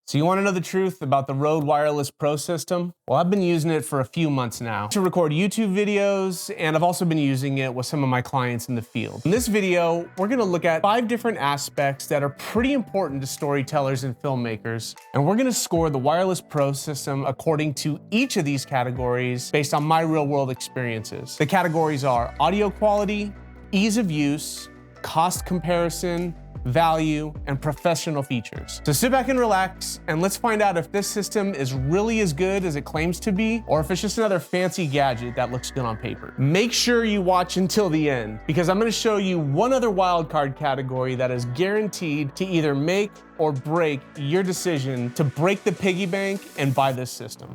So you want to know the truth about the Røde Wireless Pro system? Well, I've been using it for a few months now to record YouTube videos, and I've also been using it with some of my clients in the field. In this video, we're going to look at 5 different aspects that are pretty important to storytellers and filmmakers, and we're going to score the Wireless Pro system according to each of these categories based on my real-world experiences. The categories are audio quality, ease of use, cost comparison, value, and professional features. So sit back and relax, and let's find out if this system is really as good as it claims to be, or if it's just another fancy gadget that looks good on paper. Make sure you watch until the end, because I'm gonna show you one other wildcard category that is guaranteed to either make or break your decision to break the piggy bank and buy this system.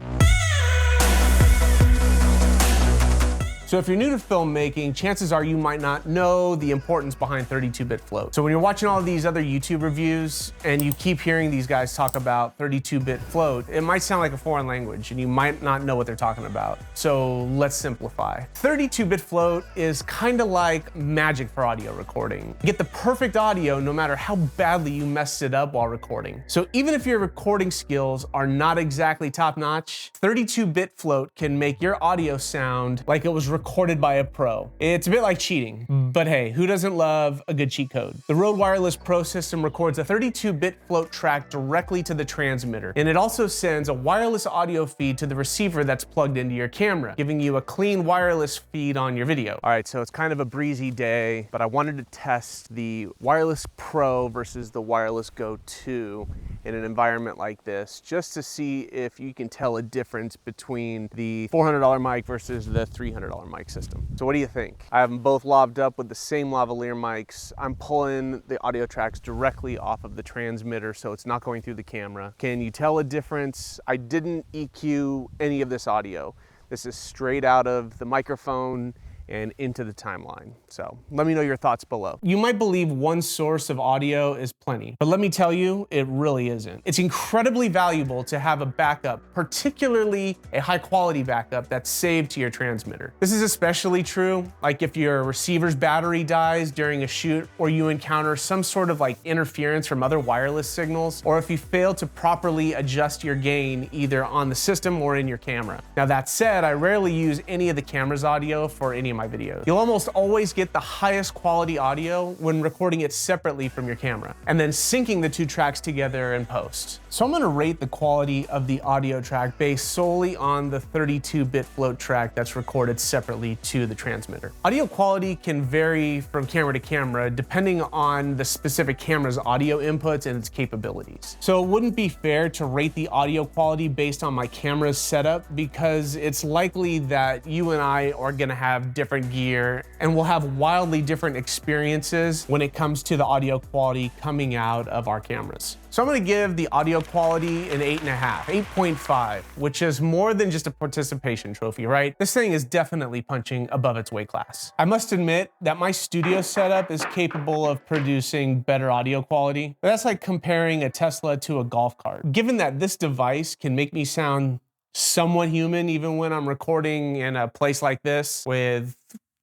So if you're new to filmmaking, chances are you might not know the importance behind 32-bit float. So when you're watching all of these other YouTube reviews and you keep hearing these guys talk about 32-bit float, it might sound like a foreign language and you might not know what they're talking about. So let's simplify. 32-bit float is kind of like magic for audio recording. You get the perfect audio no matter how badly you messed it up while recording. So even if your recording skills are not exactly top-notch, 32-bit float can make your audio sound like it was recorded by a pro. It's a bit like cheating, but hey, who doesn't love a good cheat code? The Røde Wireless Pro system records a 32-bit float track directly to the transmitter, and it also sends a wireless audio feed to the receiver that's plugged into your camera, giving you a clean wireless feed on your video. All right, so it's kind of a breezy day, but I wanted to test the Wireless Pro versus the Wireless Go 2 in an environment like this, just to see if you can tell a difference between the $400 mic versus the $300 mic system. So what do you think? I have them both laved up with the same lavalier mics. I'm pulling the audio tracks directly off of the transmitter, so it's not going through the camera. Can you tell a difference? I didn't EQ any of this audio. This is straight out of the microphone and into the timeline. So let me know your thoughts below. You might believe one source of audio is plenty, but let me tell you, it really isn't. It's incredibly valuable to have a backup, particularly a high quality backup that's saved to your transmitter. This is especially true like if your receiver's battery dies during a shoot, or you encounter some sort of like interference from other wireless signals, or if you fail to properly adjust your gain either on the system or in your camera. Now that said, I rarely use any of the camera's audio for any of my videos. You'll almost always get the highest quality audio when recording it separately from your camera, and then syncing the 2 tracks together in post. So I'm gonna rate the quality of the audio track based solely on the 32-bit float track that's recorded separately to the transmitter. Audio quality can vary from camera to camera depending on the specific camera's audio inputs and its capabilities. So it wouldn't be fair to rate the audio quality based on my camera's setup, because it's likely that you and I are gonna have different gear and we'll have wildly different experiences when it comes to the audio quality coming out of our cameras. So I'm gonna give the audio quality an 8.5, 8.5, which is more than just a participation trophy, right? This thing is definitely punching above its weight class. I must admit that my studio setup is capable of producing better audio quality, but that's like comparing a Tesla to a golf cart. Given that this device can make me sound somewhat human even when I'm recording in a place like this with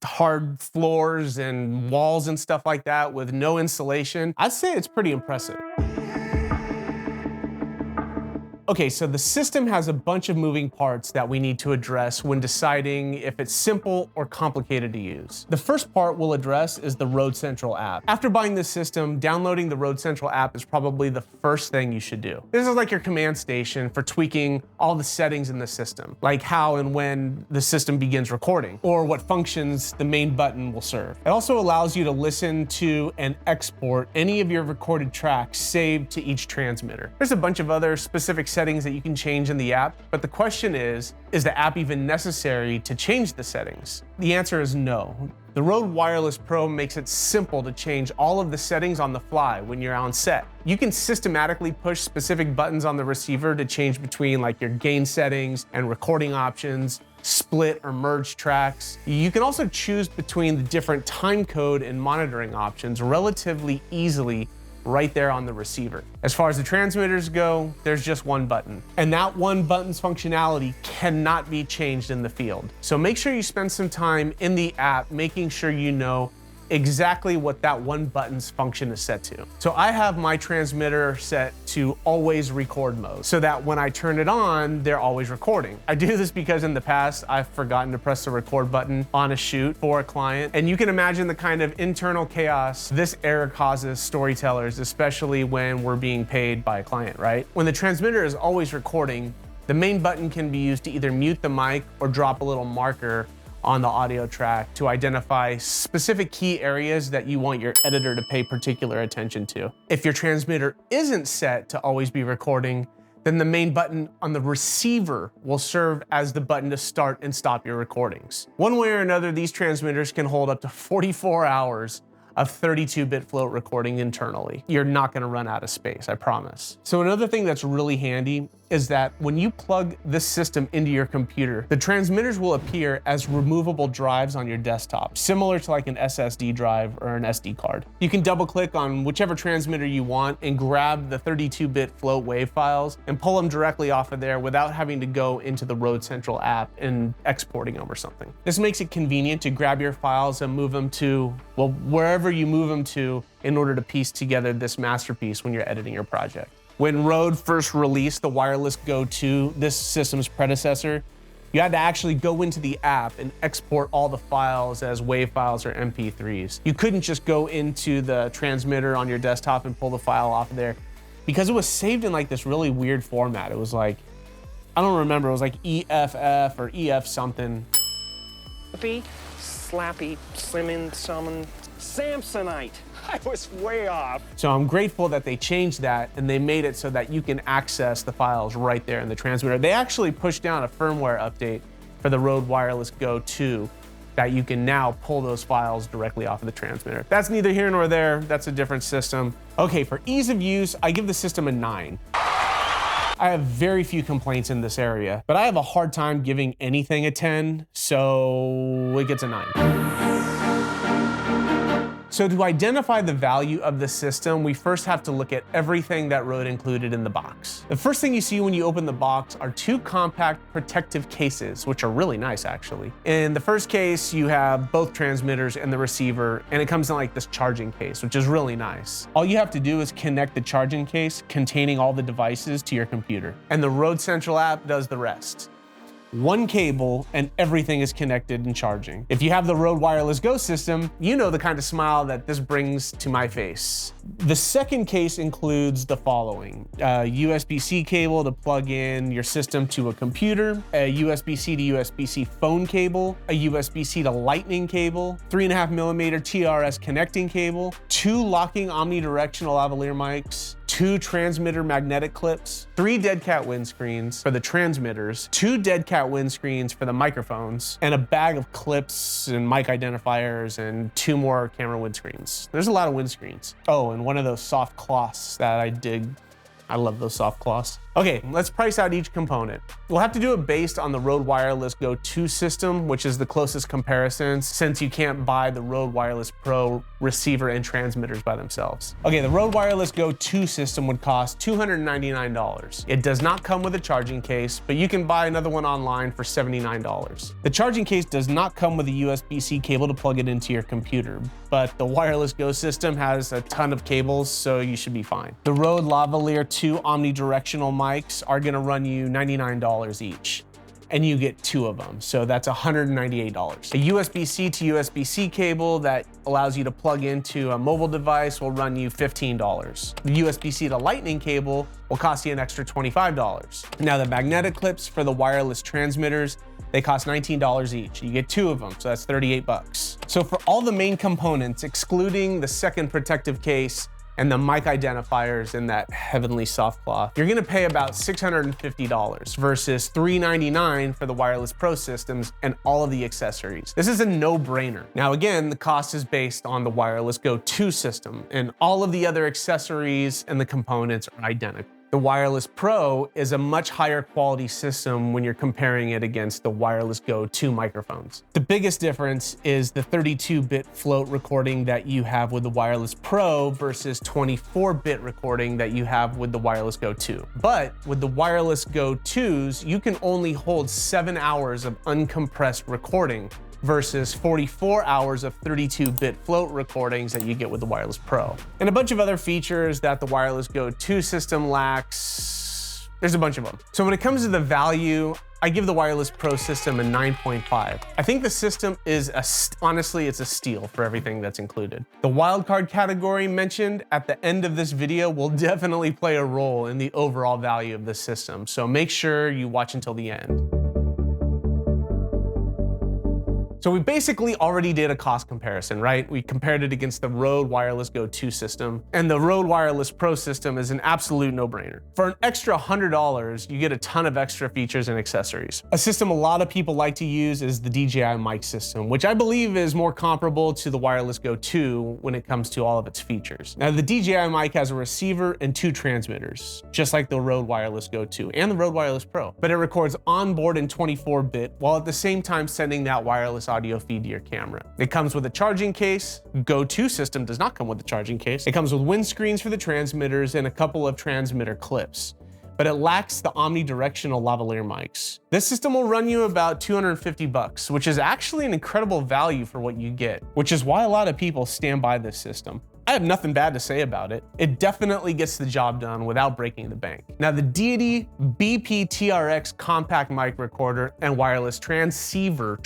hard floors and walls and stuff like that with no insulation, I'd say it's pretty impressive. Okay, so the system has a bunch of moving parts that we need to address when deciding if it's simple or complicated to use. The first part we'll address is the Røde Central app. After buying this system, downloading the Røde Central app is probably the first thing you should do. This is like your command station for tweaking all the settings in the system, like how and when the system begins recording, or what functions the main button will serve. It also allows you to listen to and export any of your recorded tracks saved to each transmitter. There's a bunch of other specific settings that you can change in the app, but the question is the app even necessary to change the settings? The answer is no. The Røde Wireless Pro makes it simple to change all of the settings on the fly when you're on set. You can systematically push specific buttons on the receiver to change between like your gain settings and recording options, split or merge tracks. You can also choose between the different time code and monitoring options relatively easily right there on the receiver. As far as the transmitters go, there's just one button, and that one button's functionality cannot be changed in the field. So make sure you spend some time in the app making sure you know exactly what that one button's function is set to. So I have my transmitter set to always record mode so that when I turn it on, they're always recording. I do this because in the past, I've forgotten to press the record button on a shoot for a client. And you can imagine the kind of internal chaos this error causes storytellers, especially when we're being paid by a client, right? When the transmitter is always recording, the main button can be used to either mute the mic or drop a little marker on the audio track to identify specific key areas that you want your editor to pay particular attention to. If your transmitter isn't set to always be recording, then the main button on the receiver will serve as the button to start and stop your recordings. One way or another, these transmitters can hold up to 44 hours of 32-bit float recording internally. You're not gonna run out of space, I promise. So another thing that's really handy is that when you plug this system into your computer, the transmitters will appear as removable drives on your desktop, similar to like an SSD drive or an SD card. You can double click on whichever transmitter you want and grab the 32-bit float wave files and pull them directly off of there without having to go into the Røde Central app and exporting them or something. This makes it convenient to grab your files and move them to, well, wherever you move them to in order to piece together this masterpiece when you're editing your project. When Røde first released the Wireless Go 2, this system's predecessor, you had to actually go into the app and export all the files as WAV files or MP3s. You couldn't just go into the transmitter on your desktop and pull the file off of there because it was saved in like this really weird format. It was like, I don't remember, it was like EFF or EF something. Slappy, Slimming, Summon, Samsonite. I was way off. So I'm grateful that they changed that and they made it so that you can access the files right there in the transmitter. They actually pushed down a firmware update for the Røde Wireless Go 2 that you can now pull those files directly off of the transmitter. That's neither here nor there, that's a different system. Okay, for ease of use, I give the system a 9. I have very few complaints in this area, but I have a hard time giving anything a 10, so it gets a 9. So to identify the value of the system, we first have to look at everything that Røde included in the box. The first thing you see when you open the box are 2 compact protective cases, which are really nice actually. In the first case, you have both transmitters and the receiver, and it comes in like this charging case, which is really nice. All you have to do is connect the charging case containing all the devices to your computer, and the Røde Central app does the rest. 1 cable and everything is connected and charging. If you have the Røde Wireless Go system, you know the kind of smile that this brings to my face. The second case includes the following: a USB-C cable to plug in your system to a computer, a USB-C to USB-C phone cable, a USB-C to lightning cable, 3.5mm TRS connecting cable, 2 locking omnidirectional lavalier mics, 2 transmitter magnetic clips, 3 dead cat windscreens for the transmitters, 2 dead cat windscreens for the microphones, and a bag of clips and mic identifiers and 2 more camera windscreens. There's a lot of windscreens. Oh, and one of those soft cloths that I dig. I love those soft cloths. Okay, let's price out each component. We'll have to do it based on the Røde Wireless Go 2 system, which is the closest comparison since you can't buy the Røde Wireless Pro receiver and transmitters by themselves. Okay, the Røde Wireless Go 2 system would cost $299. It does not come with a charging case, but you can buy another one online for $79. The charging case does not come with a USB-C cable to plug it into your computer, but the Wireless Go system has a ton of cables, so you should be fine. The Røde Lavalier 2 omnidirectional mics are gonna run you $99 each, and you get 2 of them, so that's $198. A USB-C to USB-C cable that allows you to plug into a mobile device will run you $15. The USB-C to lightning cable will cost you an extra $25. Now the magnetic clips for the wireless transmitters, they cost $19 each. You get 2 of them, so that's 38 bucks. So for all the main components, excluding the second protective case and the mic identifiers in that heavenly soft cloth, you're gonna pay about $650 versus $399 for the Wireless Pro systems and all of the accessories. This is a no-brainer. Now again, the cost is based on the Wireless Go 2 system, and all of the other accessories and the components are identical. The Wireless Pro is a much higher quality system when you're comparing it against the Wireless Go 2 microphones. The biggest difference is the 32-bit float recording that you have with the Wireless Pro versus 24-bit recording that you have with the Wireless Go 2. But with the Wireless Go 2s, you can only hold 7 hours of uncompressed recording versus 44 hours of 32-bit float recordings that you get with the Wireless Pro. And a bunch of other features that the Wireless Go 2 system lacks. There's a bunch of them. So when it comes to the value, I give the Wireless Pro system a 9.5. I think the system is, honestly, it's a steal for everything that's included. The Wildcard category mentioned at the end of this video will definitely play a role in the overall value of this system, so make sure you watch until the end. So we basically already did a cost comparison, right? We compared it against the Røde Wireless Go 2 system, and the Røde Wireless Pro system is an absolute no-brainer. For an extra $100, you get a ton of extra features and accessories. A system a lot of people like to use is the DJI mic system, which I believe is more comparable to the Wireless Go 2 when it comes to all of its features. Now, the DJI mic has a receiver and 2 transmitters, just like the Røde Wireless Go 2 and the Røde Wireless Pro, but it records onboard in 24-bit while at the same time sending that wireless audio feed to your camera. It comes with a charging case. Go 2 system does not come with a charging case. It comes with windscreens for the transmitters and a couple of transmitter clips, but it lacks the omnidirectional lavalier mics. This system will run you about $250, which is actually an incredible value for what you get, which is why a lot of people stand by this system. I have nothing bad to say about it. It definitely gets the job done without breaking the bank. Now, the Deity BP-TRX compact mic recorder and wireless transceiver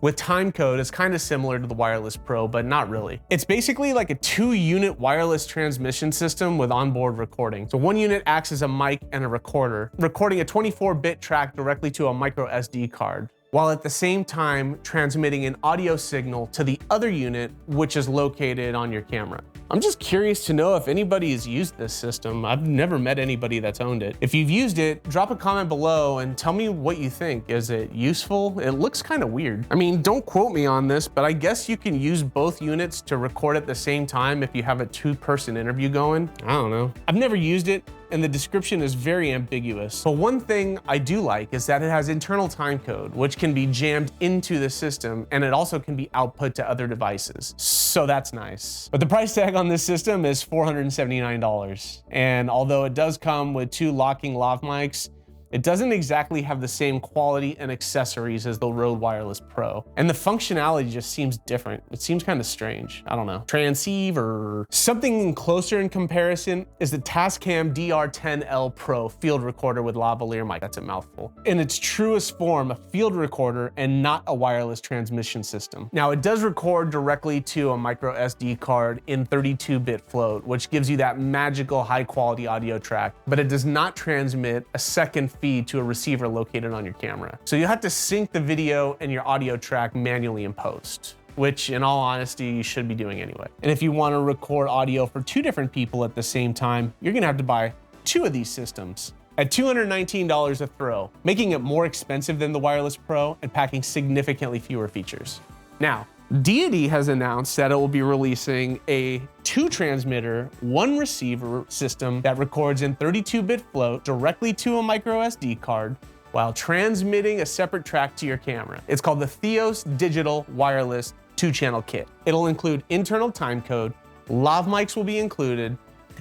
with timecode is kind of similar to the Wireless Pro, but not really. It's basically like a 2-unit wireless transmission system with onboard recording. So one unit acts as a mic and a recorder, recording a 24-bit track directly to a micro SD card, while at the same time transmitting an audio signal to the other unit, which is located on your camera. I'm just curious to know if anybody has used this system. I've never met anybody that's owned it. If you've used it, drop a comment below and tell me what you think. Is it useful? It looks kind of weird. I mean, don't quote me on this, but I guess you can use both units to record at the same time if you have a 2-person interview going. I don't know. I've never used it, and the description is very ambiguous. But one thing I do like is that it has internal timecode, which can be jammed into the system, and it also can be output to other devices. So that's nice. But the price tag on this system is $479. And although it does come with 2 locking lav mics, it doesn't exactly have the same quality and accessories as the Røde Wireless Pro. And the functionality just seems different. It seems kind of strange. I don't know. Transceiver. Something closer in comparison is the Tascam DR10L Pro field recorder with lavalier mic. That's a mouthful. In its truest form, a field recorder and not a wireless transmission system. Now, it does record directly to a micro SD card in 32-bit float, which gives you that magical high quality audio track, but it does not transmit a second feed to a receiver located on your camera. So you have to sync the video and your audio track manually in post, which in all honesty, you should be doing anyway. And if you want to record audio for 2 different people at the same time, you're gonna have to buy 2 of these systems at $219 a throw, making it more expensive than the Wireless Pro and packing significantly fewer features. Now, Deity has announced that it will be releasing a 2-transmitter, 1-receiver system that records in 32-bit float directly to a micro SD card while transmitting a separate track to your camera. It's called the Theos Digital Wireless 2-channel kit. It'll include internal timecode, lav mics will be included,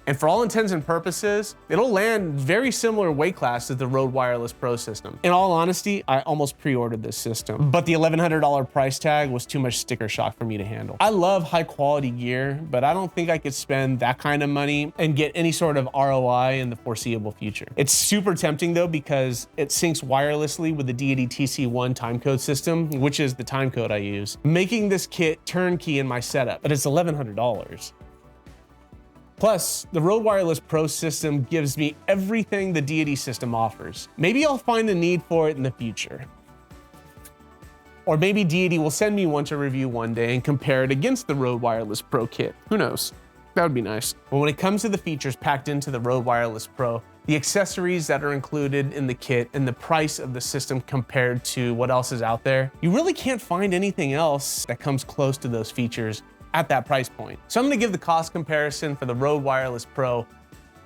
and for all intents and purposes, it'll land very similar weight class as the Røde Wireless Pro system. In all honesty, I almost pre-ordered this system, but the $1,100 price tag was too much sticker shock for me to handle. I love high quality gear, but I don't think I could spend that kind of money and get any sort of ROI in the foreseeable future. It's super tempting though, because it syncs wirelessly with the Deity TC1 timecode system, which is the timecode I use, making this kit turnkey in my setup, but it's $1,100. Plus, the Røde Wireless Pro system gives me everything the Deity system offers. Maybe I'll find a need for it in the future. Or maybe Deity will send me one to review one day and compare it against the Røde Wireless Pro kit. Who knows? That would be nice. But when it comes to the features packed into the Røde Wireless Pro, the accessories that are included in the kit, and the price of the system compared to what else is out there, you really can't find anything else that comes close to those features at that price point. So I'm gonna give the cost comparison for the Røde Wireless Pro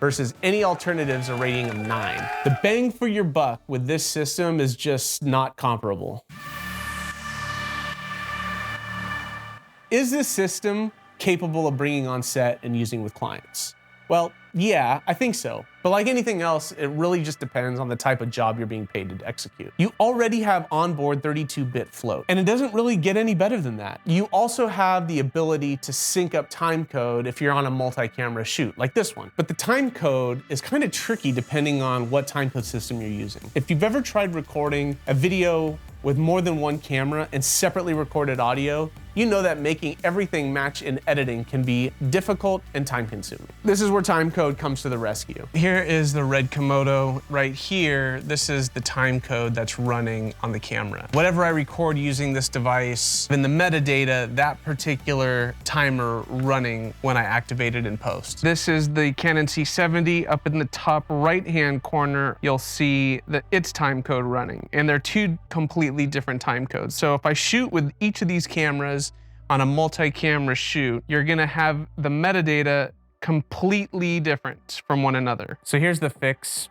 versus any alternatives a rating of 9. The bang for your buck with this system is just not comparable. Is this system capable of bringing on set and using with clients? Well, yeah, I think so. But like anything else, it really just depends on the type of job you're being paid to execute. You already have onboard 32-bit float, and it doesn't really get any better than that. You also have the ability to sync up timecode if you're on a multi-camera shoot, like this one. But the timecode is kind of tricky depending on what timecode system you're using. If you've ever tried recording a video with more than one camera and separately recorded audio, you know that making everything match in editing can be difficult and time-consuming. This is where timecode comes to the rescue. Here is the red Komodo. Right here, this is the timecode that's running on the camera. Whatever I record using this device, in the metadata, that particular timer running when I activate it in post. This is the Canon C70. Up in the top right-hand corner, you'll see its timecode running, and they're two completely different timecodes. So if I shoot with each of these cameras on a multi-camera shoot, you're gonna have the metadata completely different from one another. So here's the fix.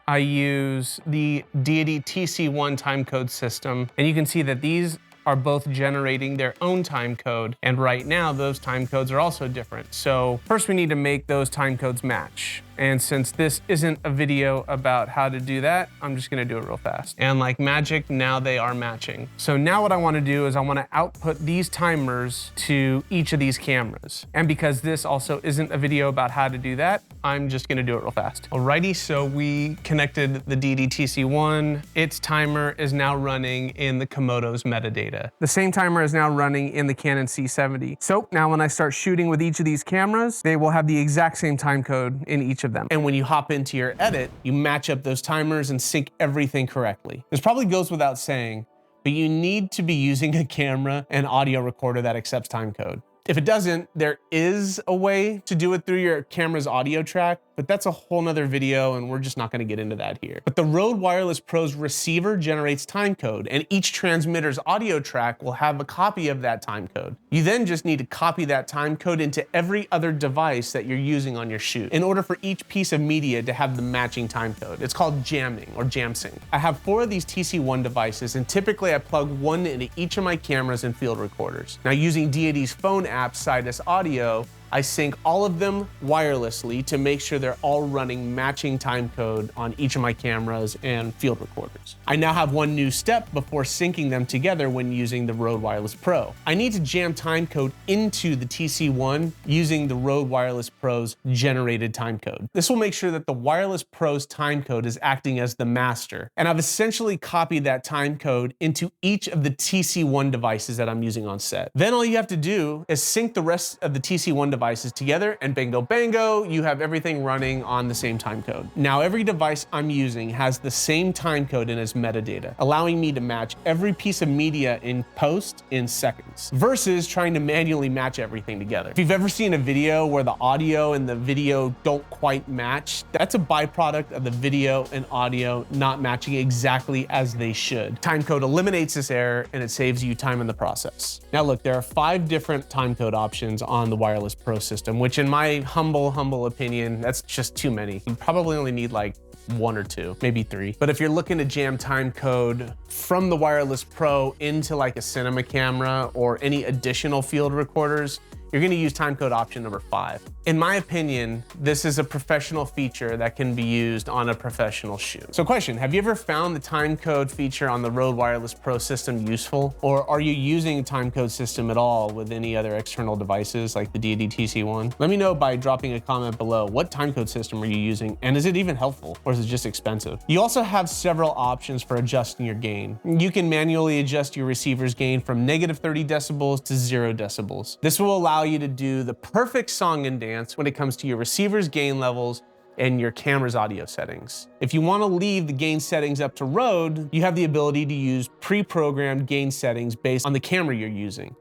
I use the Deity TC1 timecode system, and you can see that these are both generating their own timecode, and right now those timecodes are also different. So first we need to make those timecodes match. And since this isn't a video about how to do that, I'm just gonna do it real fast. And like magic, now they are matching. So now what I wanna do is I wanna output these timers to each of these cameras. And because this also isn't a video about how to do that, I'm just gonna do it real fast. Alrighty, so we connected the DD-TC1. Its timer is now running in the Komodo's metadata. The same timer is now running in the Canon C70. So now when I start shooting with each of these cameras, they will have the exact same timecode in each of them. And when you hop into your edit, you match up those timers and sync everything correctly. This probably goes without saying, but you need to be using a camera and audio recorder that accepts timecode. If it doesn't, there is a way to do it through your camera's audio track, but that's a whole nother video and we're just not gonna get into that here. But the Rode Wireless Pro's receiver generates timecode, and each transmitter's audio track will have a copy of that timecode. You then just need to copy that timecode into every other device that you're using on your shoot in order for each piece of media to have the matching timecode. It's called jamming or jam sync. I have 4 of these TC1 devices, and typically I plug one into each of my cameras and field recorders. Now using Deity's phone app, Sidus Audio, I sync all of them wirelessly to make sure they're all running matching timecode on each of my cameras and field recorders. I now have one new step before syncing them together when using the Rode Wireless Pro. I need to jam timecode into the TC1 using the Rode Wireless Pro's generated timecode. This will make sure that the Wireless Pro's timecode is acting as the master, and I've essentially copied that timecode into each of the TC1 devices that I'm using on set. Then all you have to do is sync the rest of the TC1 devices together, and bingo bango, you have everything running on the same timecode. Now every device I'm using has the same timecode in its metadata, allowing me to match every piece of media in post in seconds, versus trying to manually match everything together. If you've ever seen a video where the audio and the video don't quite match, that's a byproduct of the video and audio not matching exactly as they should. Timecode eliminates this error and it saves you time in the process. Now look, there are 5 different timecode options on the Wireless Pro system, which in my humble opinion, that's just too many. You probably only need like 1 or 2, maybe 3. But if you're looking to jam timecode from the Wireless Pro into like a cinema camera or any additional field recorders, you're gonna use timecode option number 5. In my opinion, this is a professional feature that can be used on a professional shoot. So question, have you ever found the timecode feature on the Rode Wireless Pro system useful? Or are you using a timecode system at all with any other external devices like the Deity TC1? Let me know by dropping a comment below. What timecode system are you using? And is it even helpful, or is it just expensive? You also have several options for adjusting your gain. You can manually adjust your receiver's gain from -30 decibels to 0 decibels. This will allow you to do the perfect song and dance when it comes to your receiver's gain levels and your camera's audio settings. If you want to leave the gain settings up to Rode, you have the ability to use pre-programmed gain settings based on the camera you're using.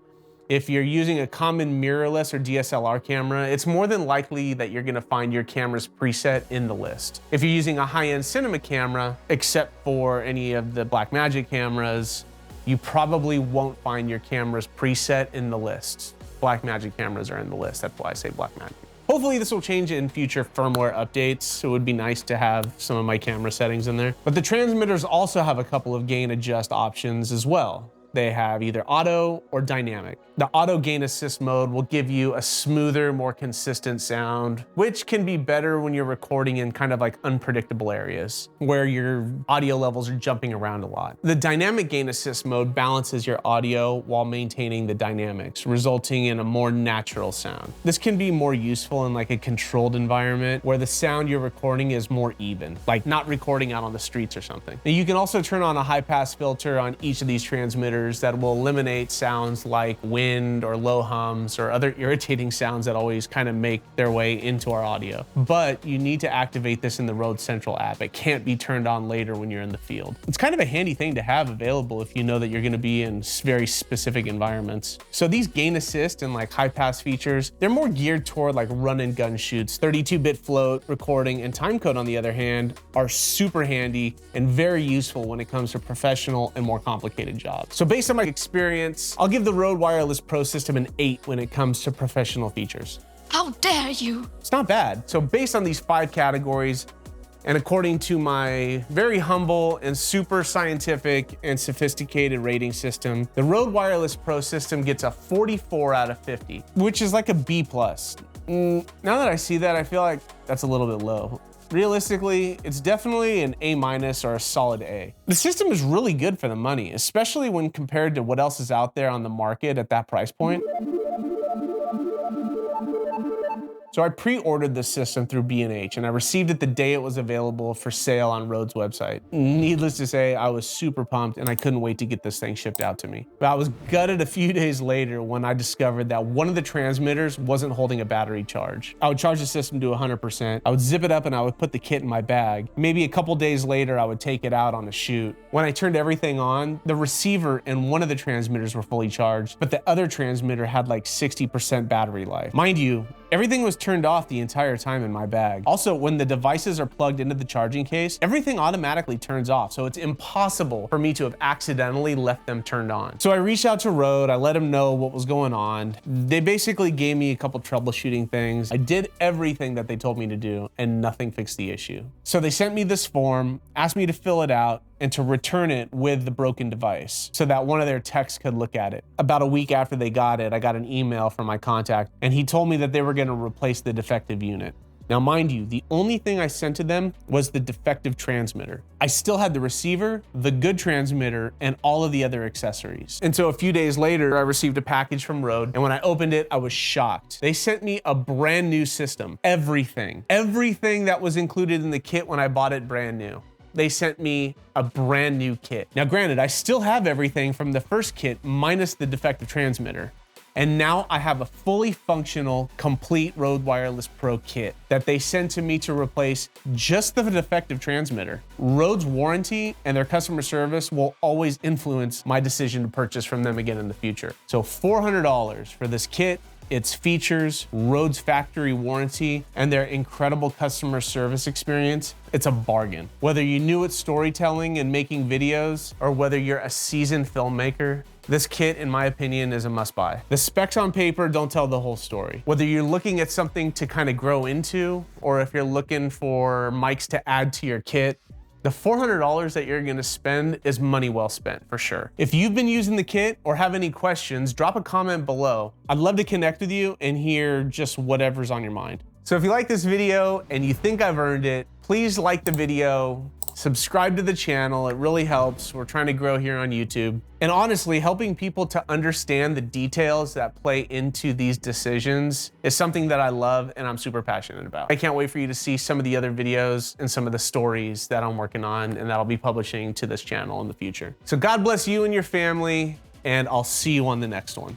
If you're using a common mirrorless or DSLR camera, it's more than likely that you're gonna find your camera's preset in the list. If you're using a high-end cinema camera, except for any of the Blackmagic cameras, you probably won't find your camera's preset in the list. Blackmagic cameras are in the list, that's why I say Blackmagic. Hopefully this will change in future firmware updates. It would be nice to have some of my camera settings in there. But the transmitters also have a couple of gain adjust options as well. They have either auto or dynamic. The auto gain assist mode will give you a smoother, more consistent sound, which can be better when you're recording in kind of like unpredictable areas where your audio levels are jumping around a lot. The dynamic gain assist mode balances your audio while maintaining the dynamics, resulting in a more natural sound. This can be more useful in like a controlled environment where the sound you're recording is more even, like not recording out on the streets or something. Now you can also turn on a high pass filter on each of these transmitters that will eliminate sounds like wind or low hums or other irritating sounds that always kind of make their way into our audio. But you need to activate this in the Rode Central app. It can't be turned on later when you're in the field. It's kind of a handy thing to have available if you know that you're gonna be in very specific environments. So these gain assist and like high pass features, they're more geared toward like run and gun shoots. 32-bit float, recording, and timecode on the other hand are super handy and very useful when it comes to professional and more complicated jobs. So based on my experience, I'll give the Rode Wireless Pro System an 8 when it comes to professional features. How dare you? It's not bad. So based on these 5 categories, and according to my very humble and super scientific and sophisticated rating system, the Rode Wireless Pro System gets a 44 out of 50, which is like a B+. Now that I see that, I feel like that's a little bit low. Realistically, it's definitely an A- or a solid A. The system is really good for the money, especially when compared to what else is out there on the market at that price point. So I pre-ordered this system through B&H and I received it the day it was available for sale on Rode's website. Needless to say, I was super pumped and I couldn't wait to get this thing shipped out to me. But I was gutted a few days later when I discovered that one of the transmitters wasn't holding a battery charge. I would charge the system to 100%. I would zip it up and I would put the kit in my bag. Maybe a couple days later, I would take it out on a shoot. When I turned everything on, the receiver and one of the transmitters were fully charged, but the other transmitter had like 60% battery life. Mind you, everything was turned off the entire time in my bag. Also, when the devices are plugged into the charging case, everything automatically turns off, so it's impossible for me to have accidentally left them turned on. So I reached out to Rode, I let them know what was going on. They basically gave me a couple troubleshooting things. I did everything that they told me to do, and nothing fixed the issue. So they sent me this form, asked me to fill it out, and to return it with the broken device so that one of their techs could look at it. About a week after they got it, I got an email from my contact and he told me that they were gonna replace the defective unit. Now, mind you, the only thing I sent to them was the defective transmitter. I still had the receiver, the good transmitter, and all of the other accessories. And so a few days later, I received a package from Rode, and when I opened it, I was shocked. They sent me a brand new system, everything that was included in the kit when I bought it brand new. They sent me a brand new kit. Now, granted, I still have everything from the first kit minus the defective transmitter. And now I have a fully functional, complete Rode Wireless Pro kit that they sent to me to replace just the defective transmitter. Rode's warranty and their customer service will always influence my decision to purchase from them again in the future. So $400 for this kit, its features, Rode's factory warranty, and their incredible customer service experience, it's a bargain. Whether you're new at storytelling and making videos, or whether you're a seasoned filmmaker, this kit, in my opinion, is a must-buy. The specs on paper don't tell the whole story. Whether you're looking at something to kind of grow into, or if you're looking for mics to add to your kit, the $400 that you're gonna spend is money well spent, for sure. If you've been using the kit or have any questions, drop a comment below. I'd love to connect with you and hear just whatever's on your mind. So if you like this video and you think I've earned it, please like the video, subscribe to the channel, it really helps. We're trying to grow here on YouTube. And honestly, helping people to understand the details that play into these decisions is something that I love and I'm super passionate about. I can't wait for you to see some of the other videos and some of the stories that I'm working on and that I'll be publishing to this channel in the future. So God bless you and your family, and I'll see you on the next one.